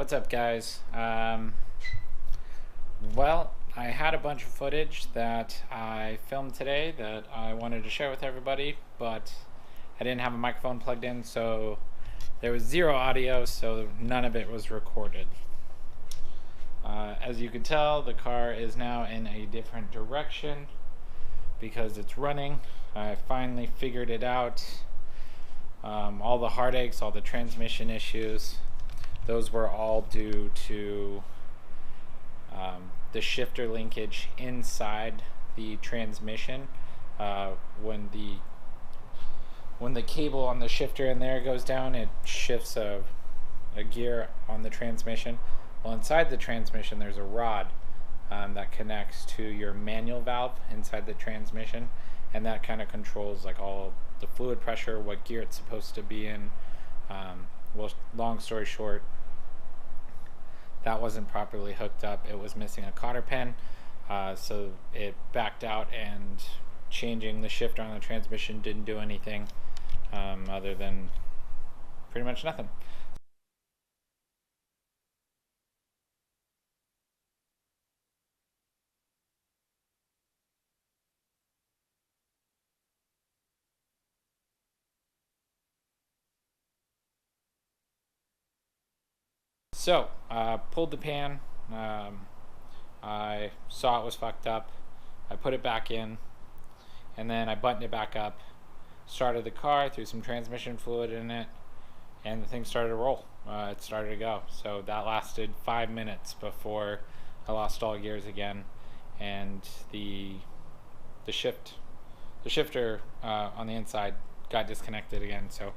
What's up, guys? Well, I had a bunch of footage that I filmed today that I wanted to share with everybody, but I didn't have a microphone plugged in, so there was zero audio, so none of it was recorded. As you can tell, the car is now in a different direction because it's running. I finally figured it out. All the heartaches, all the transmission issues, those were all due to the shifter linkage inside the transmission. When the cable on the shifter in there goes down, it shifts a gear on the transmission. Well, inside the transmission there's a rod that connects to your manual valve inside the transmission, and that kind of controls like all the fluid pressure, what gear it's supposed to be in. Well, long story short, that wasn't properly hooked up. It was missing a cotter pin, so it backed out, and changing the shifter on the transmission didn't do anything other than pretty much nothing. So, pulled the pan. I saw it was fucked up. I put it back in, and then I buttoned it back up, started the car, threw some transmission fluid in it, and the thing started to roll. It started to go. So that lasted 5 minutes before I lost all gears again, and the shifter on the inside got disconnected again. So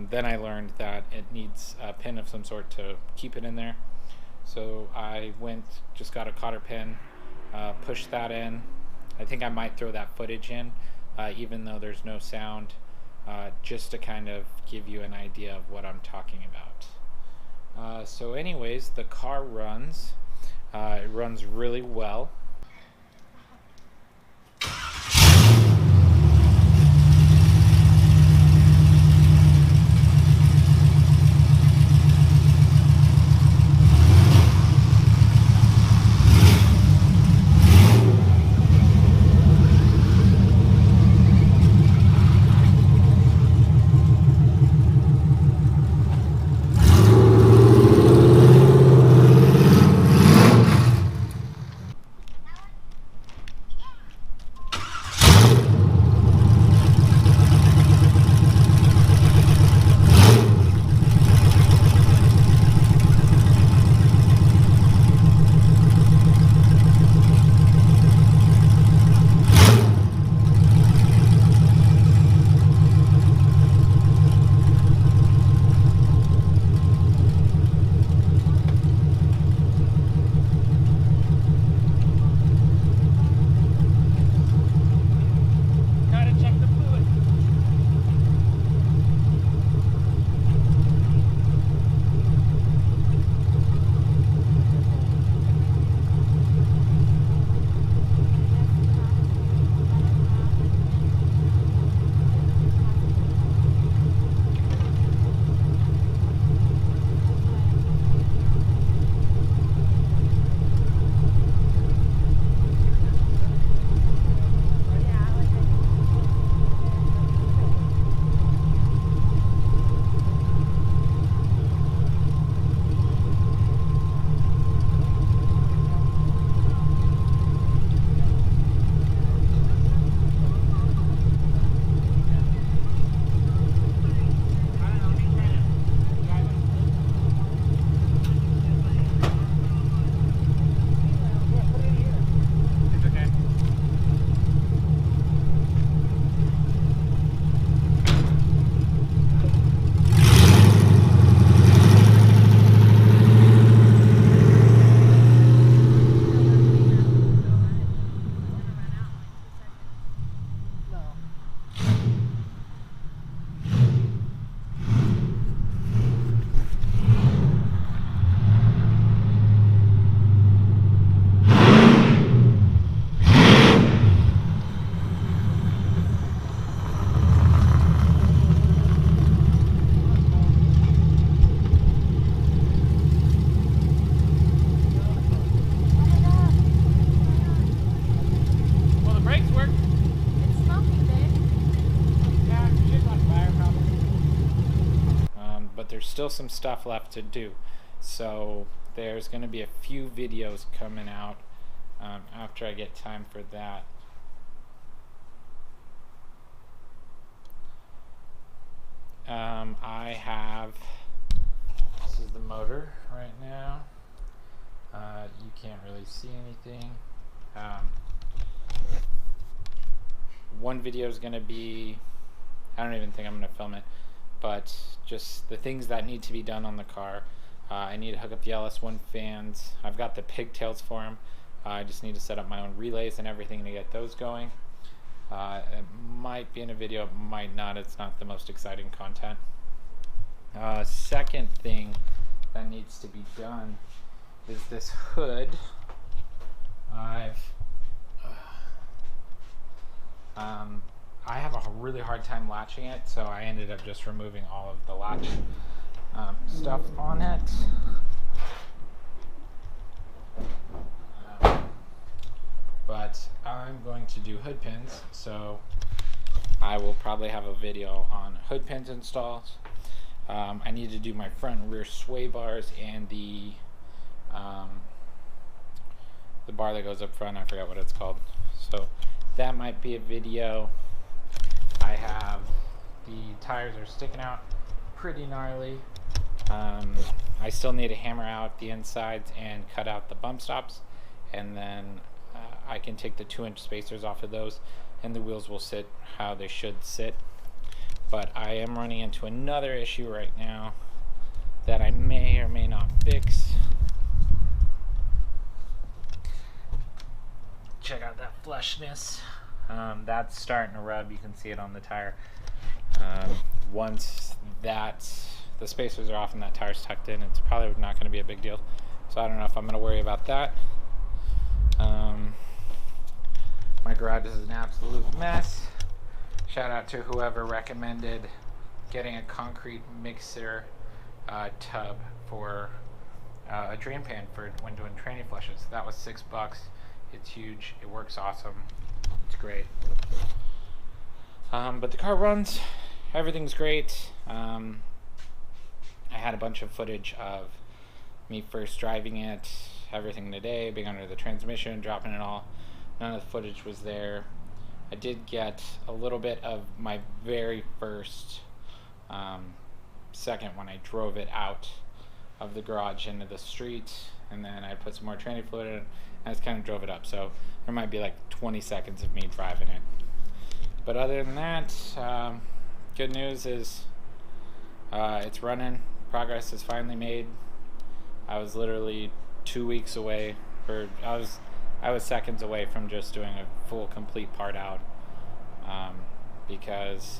then I learned that it needs a pin of some sort to keep it in there. So I just got a cotter pin, pushed that in. I think I might throw that footage in, even though there's no sound, just to kind of give you an idea of what I'm talking about. So anyways, the car runs. It runs really well. there's still some stuff left to do. So there's going to be a few videos coming out after I get time for that. I have, this is the motor right now. You can't really see anything. One video is going to be, I don't even think I'm going to film it, but just the things that need to be done on the car. I need to hook up the ls1 fans. I've got the pigtails for them. I just need to set up my own relays and everything to get those going. It might be in a video, it might not. It's not the most exciting content. Second thing that needs to be done is this hood. I have a really hard time latching it, so I ended up just removing all of the latch stuff on it. But I'm going to do hood pins, so I will probably have a video on hood pins installs. I need to do my front and rear sway bars and the bar that goes up front. I forgot what it's called. So that might be a video. I have the tires are sticking out pretty gnarly. I still need to hammer out the insides and cut out the bump stops, and then I can take the 2-inch spacers off of those and the wheels will sit how they should sit. But I am running into another issue right now that I may or may not fix. Check out that flushness. That's starting to rub. You can see it on the tire. Once the spacers are off and that tire's tucked in, it's probably not going to be a big deal. So I don't know if I'm going to worry about that. My garage is an absolute mess. Shout out to whoever recommended getting a concrete mixer tub for a drain pan for when doing tranny flushes. That was $6. It's huge. It works awesome. It's great. But the car runs. Everything's great. I had a bunch of footage of me first driving it, everything today, being under the transmission, dropping it all. None of the footage was there. I did get a little bit of my very first second when I drove it out of the garage into the street, and then I put some more tranny fluid in it, and I just kind of drove it up. So there might be like 20 seconds of me driving it. But other than that, good news is it's running. Progress is finally made. I was literally 2 weeks away, or I was seconds away from just doing a full complete part out, because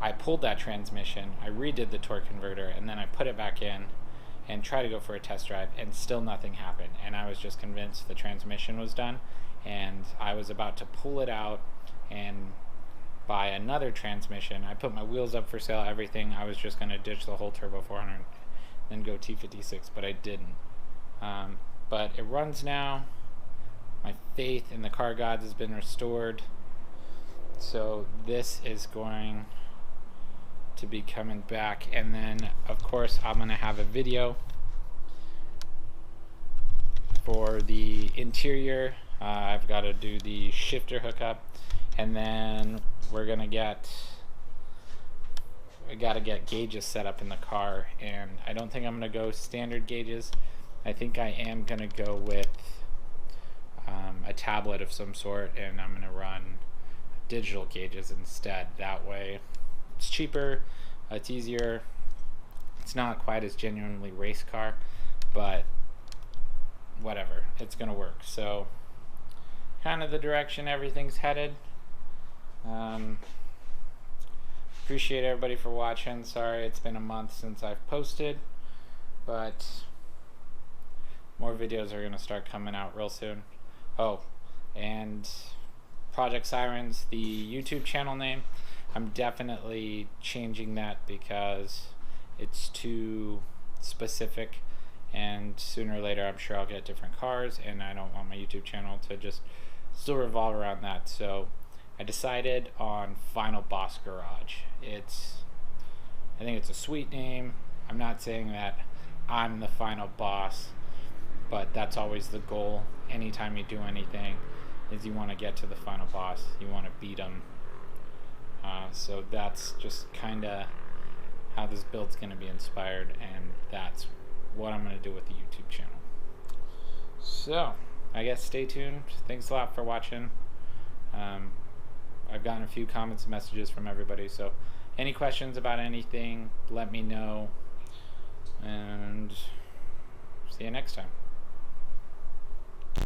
I pulled that transmission, I redid the torque converter, and then I put it back in and tried to go for a test drive, and still nothing happened. And I was just convinced the transmission was done, and I was about to pull it out and buy another transmission. I put my wheels up for sale, everything. I was just going to ditch the whole Turbo 400 and go T56, but I didn't. But it runs now. My faith in the car gods has been restored. So this is going to be coming back, and then of course I'm going to have a video for the interior. I've got to do the shifter hookup, and then we got to get gauges set up in the car, and I don't think I'm going to go standard gauges. I think I am going to go with a tablet of some sort, and I'm going to run digital gauges instead. That way it's cheaper, it's easier, it's not quite as genuinely race car, but whatever, it's going to work. So kind of the direction everything's headed. Appreciate everybody for watching. Sorry it's been a month since I've posted, but more videos are going to start coming out real soon. Oh, and Project Sirens, the YouTube channel name, I'm definitely changing that because it's too specific, and sooner or later I'm sure I'll get different cars, and I don't want my YouTube channel to just still revolve around that. So I decided on Final Boss Garage. It's I think it's a sweet name. I'm not saying that I'm the final boss, but that's always the goal. Anytime you do anything, is you want to get to the final boss. You want to beat him. So that's just kind of how this build's going to be inspired, and that's what I'm going to do with the YouTube channel. So, I guess stay tuned. Thanks a lot for watching. I've gotten a few comments and messages from everybody, so any questions about anything, let me know, and see you next time.